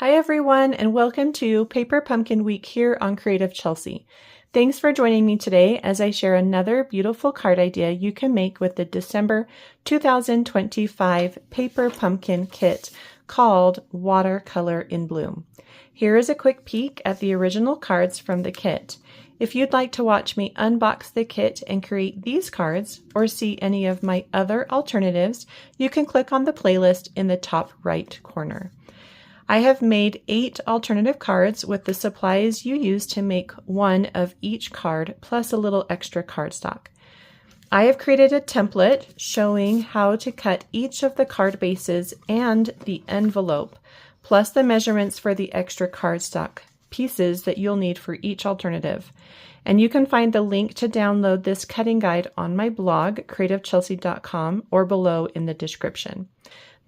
Hi everyone, and welcome to Paper Pumpkin Week here on Creative Chelsey. Thanks for joining me today as I share another beautiful card idea you can make with the December 2025 Paper Pumpkin Kit called Watercolor in Bloom. Here is a quick peek at the original cards from the kit. If you'd like to watch me unbox the kit and create these cards or see any of my other alternatives, you can click on the playlist in the top right corner. I have made 8 alternative cards with the supplies you use to make one of each card plus a little extra cardstock. I have created a template showing how to cut each of the card bases and the envelope, plus the measurements for the extra cardstock pieces that you'll need for each alternative. And you can find the link to download this cutting guide on my blog, creativechelsey.com, or below in the description.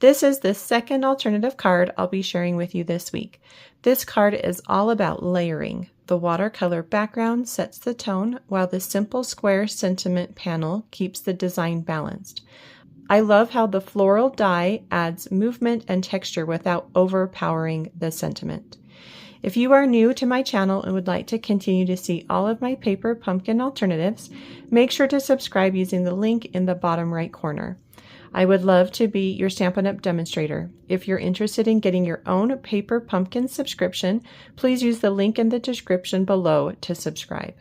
This is the second alternative card I'll be sharing with you this week. This card is all about layering. The watercolor background sets the tone, while the simple square sentiment panel keeps the design balanced. I love how the floral die adds movement and texture without overpowering the sentiment. If you are new to my channel and would like to continue to see all of my paper pumpkin alternatives, make sure to subscribe using the link in the bottom right corner. I would love to be your Stampin' Up! Demonstrator. If you're interested in getting your own Paper Pumpkin subscription, please use the link in the description below to subscribe.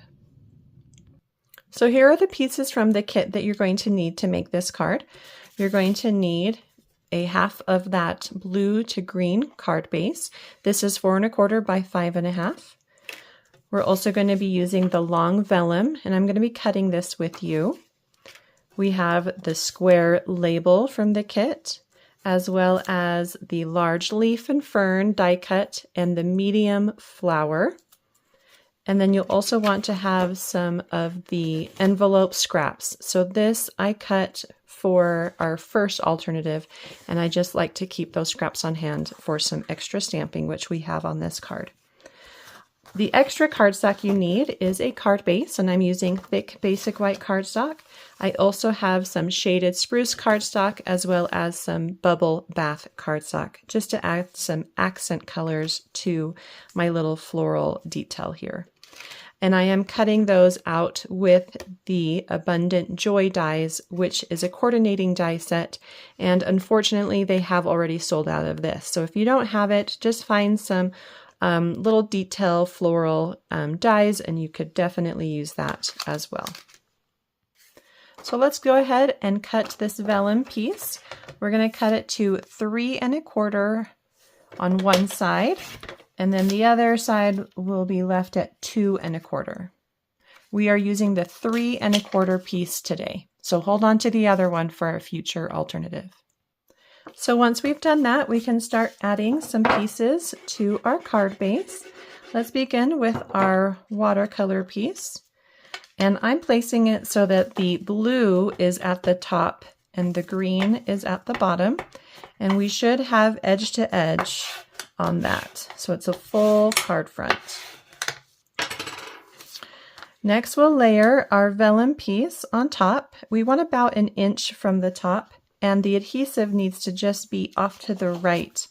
So here are the pieces from the kit that you're going to need to make this card. You're going to need a half of that blue to green card base. This is 4 1/4 by 5 1/2. We're also going to be using the long vellum, and I'm going to be cutting this with you. We have the square label from the kit, as well as the large leaf and fern die cut and the medium flower. And then you'll also want to have some of the envelope scraps. So this I cut for our first alternative, and I just like to keep those scraps on hand for some extra stamping, which we have on this card. The extra cardstock you need is a card base, and I'm using thick basic white cardstock. I also have some shaded spruce cardstock as well as some bubble bath cardstock, just to add some accent colors to my little floral detail here. And I am cutting those out with the Abundant Joy dies, which is a coordinating die set, and unfortunately they have already sold out of this. So if you don't have it, just find some little detail floral dies, and you could definitely use that as well. So let's go ahead and cut this vellum piece. We're going to cut it to 3 1/4 on one side, and then the other side will be left at 2 1/4. We are using the 3 1/4 piece today, so hold on to the other one for a future alternative. So once we've done that, we can start adding some pieces to our card base. Let's begin with our watercolor piece. And I'm placing it so that the blue is at the top and the green is at the bottom. And we should have edge to edge on that. So it's a full card front. Next, we'll layer our vellum piece on top. We want about 1 inch from the top, and the adhesive needs to just be off to the right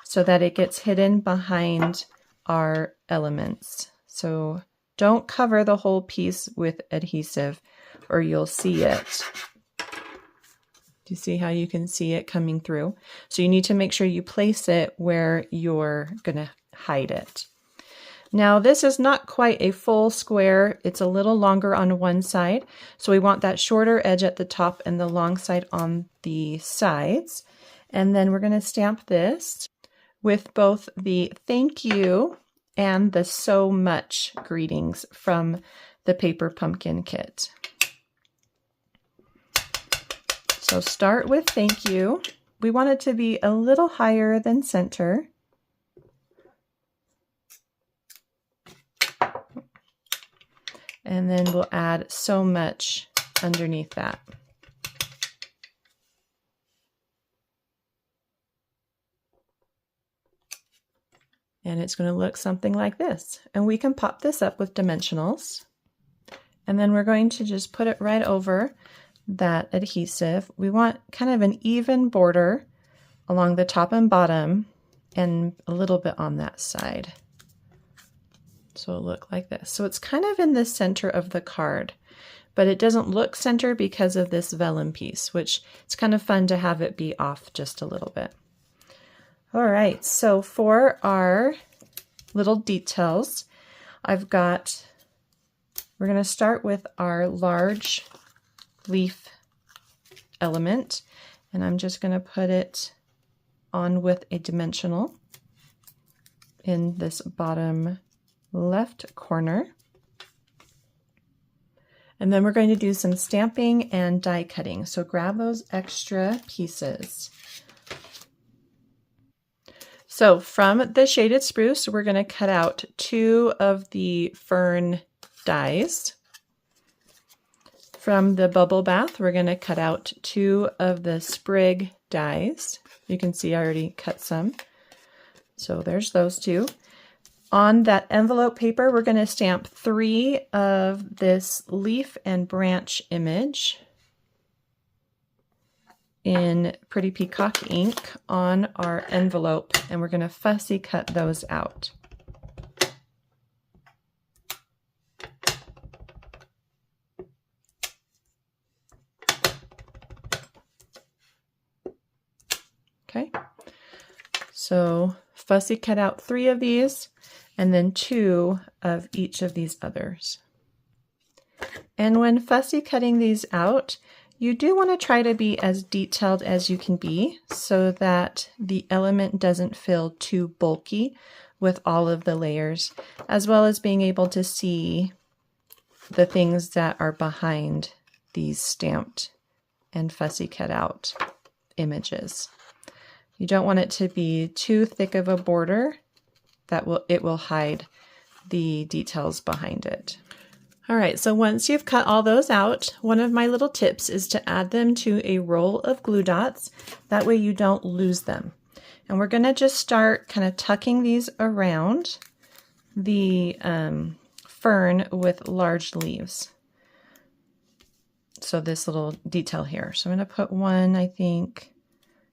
so that it gets hidden behind our elements. So don't cover the whole piece with adhesive or you'll see it. Do you see how you can see it coming through? So you need to make sure you place it where you're going to hide it. Now this is not quite a full square, it's a little longer on one side, so we want that shorter edge at the top and the long side on the sides. And then we're going to stamp this with both the thank you and the so much greetings from the Paper Pumpkin Kit. So start with thank you. We want it to be a little higher than center. And then we'll add so much underneath that. And it's going to look something like this. And we can pop this up with dimensionals. And then we're going to just put it right over that adhesive. We want kind of an even border along the top and bottom and a little bit on that side. So it'll look like this. So it's kind of in the center of the card, but it doesn't look center because of this vellum piece, which it's kind of fun to have it be off just a little bit. All right, so for our little details, we're going to start with our large leaf element, and I'm just going to put it on with a dimensional in this bottom left corner. And then we're going to do some stamping and die cutting. So grab those extra pieces. So from the shaded spruce, we're going to cut out 2 of the fern dies. From the bubble bath, we're going to cut out 2 of the sprig dies. You can see I already cut some. So there's those 2. On that envelope paper, we're going to stamp 3 of this leaf and branch image in Pretty Peacock ink on our envelope, and we're going to fussy cut those out. Okay, so fussy cut out 3 of these, and then 2 of each of these others. And when fussy cutting these out, you do want to try to be as detailed as you can be so that the element doesn't feel too bulky with all of the layers, as well as being able to see the things that are behind these stamped and fussy cut out images. You don't want it to be too thick of a border that it will hide the details behind it. All right, so once you've cut all those out, one of my little tips is to add them to a roll of glue dots. That way you don't lose them. And we're going to just start kind of tucking these around the fern with large leaves. So this little detail here. So I'm going to put one, I think,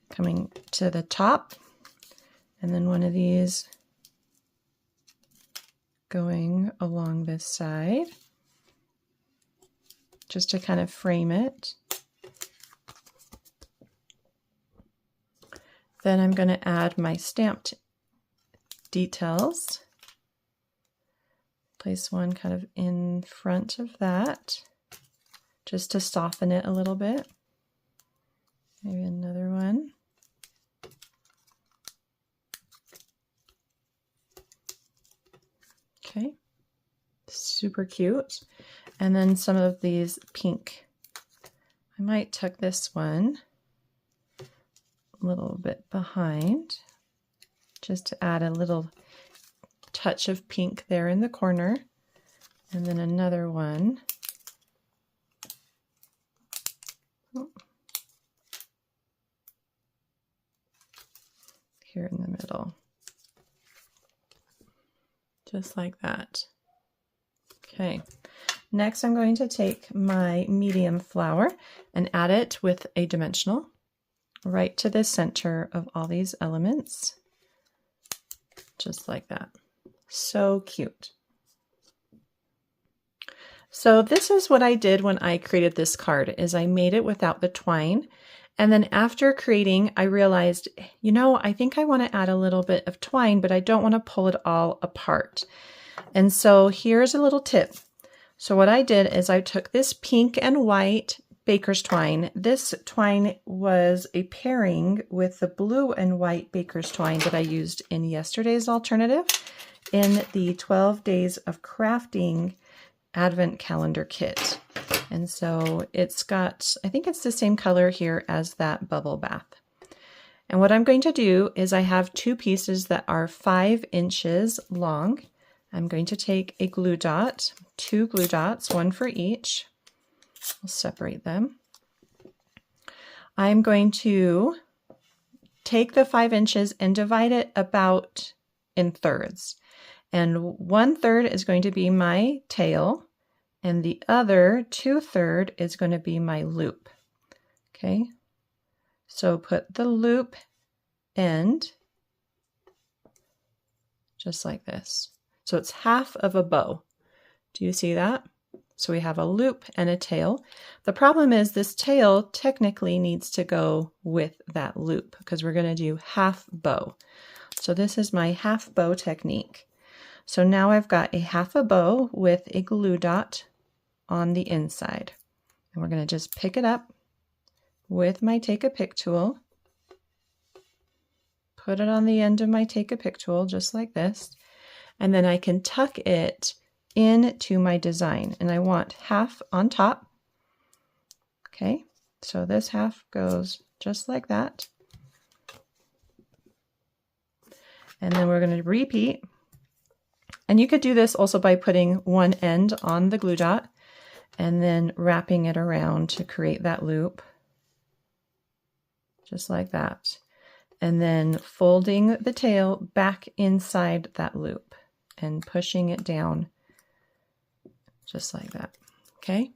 coming to the top, and then one of these going along this side, just to kind of frame it. Then I'm going to add my stamped details. Place one kind of in front of that, just to soften it a little bit. Maybe another one. Okay, super cute. And then some of these pink. I might tuck this one a little bit behind, just to add a little touch of pink there in the corner. And then another one. Here in the middle. Just like that. Okay, next I'm going to take my medium flower and add it with a dimensional right to the center of all these elements. Just like that. So cute. So this is what I did when I created this card, is I made it without the twine. And then after creating, I realized, you know, I think I want to add a little bit of twine, but I don't want to pull it all apart. And so here's a little tip. So what I did is I took this pink and white baker's twine. This twine was a pairing with the blue and white baker's twine that I used in yesterday's alternative in the 12 Days of Crafting Advent Calendar Kit. And so it's got, I think it's the same color here as that bubble bath. And what I'm going to do is I have 2 pieces that are 5 inches long. I'm going to take a glue dot, 2 glue dots, one for each. I'll separate them. I'm going to take the 5 inches and divide it about in thirds. And 1/3 is going to be my tail, and the other 2/3 is going to be my loop. Okay, so put the loop end just like this. So it's half of a bow. Do you see that? So we have a loop and a tail. The problem is this tail technically needs to go with that loop because we're going to do half bow. So this is my half bow technique. So now I've got a half a bow with a glue dot on the inside. And we're going to just pick it up with my Take a Pick tool. Put it on the end of my Take a Pick tool just like this. And then I can tuck it into my design. And I want half on top. Okay, so this half goes just like that. And then we're going to repeat. And you could do this also by putting one end on the glue dot and then wrapping it around to create that loop. Just like that. And then folding the tail back inside that loop and pushing it down just like that. Okay?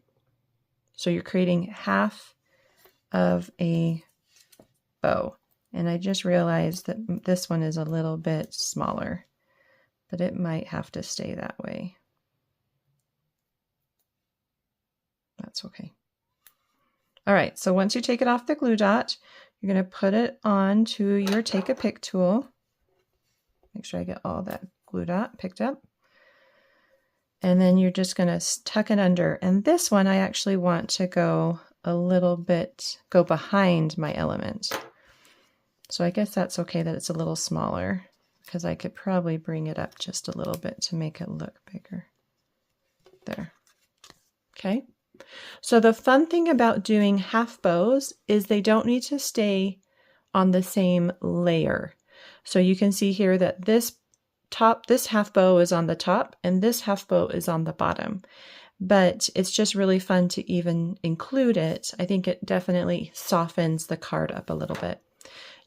So you're creating half of a bow. And I just realized that this one is a little bit smaller, but it might have to stay that way. That's okay. All right, so once you take it off the glue dot, you're going to put it onto your Take a Pick tool. Make sure I get all that glue dot picked up. And then you're just going to tuck it under. And this one I actually want to go a little bit, go behind my element. So I guess that's okay that it's a little smaller because I could probably bring it up just a little bit to make it look bigger. There. Okay. So the fun thing about doing half bows is they don't need to stay on the same layer. So you can see here that this half bow is on the top and this half bow is on the bottom. But it's just really fun to even include it. I think it definitely softens the card up a little bit.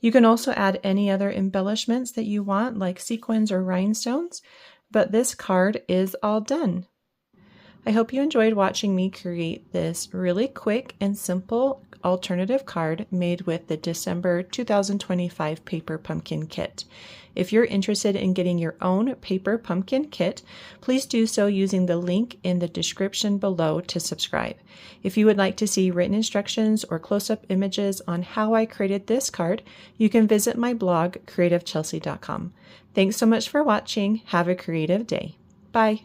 You can also add any other embellishments that you want, like sequins or rhinestones, but this card is all done. I hope you enjoyed watching me create this really quick and simple alternative card made with the December 2025 Paper Pumpkin Kit. If you're interested in getting your own Paper Pumpkin Kit, please do so using the link in the description below to subscribe. If you would like to see written instructions or close-up images on how I created this card, you can visit my blog, creativechelsey.com. Thanks so much for watching. Have a creative day. Bye.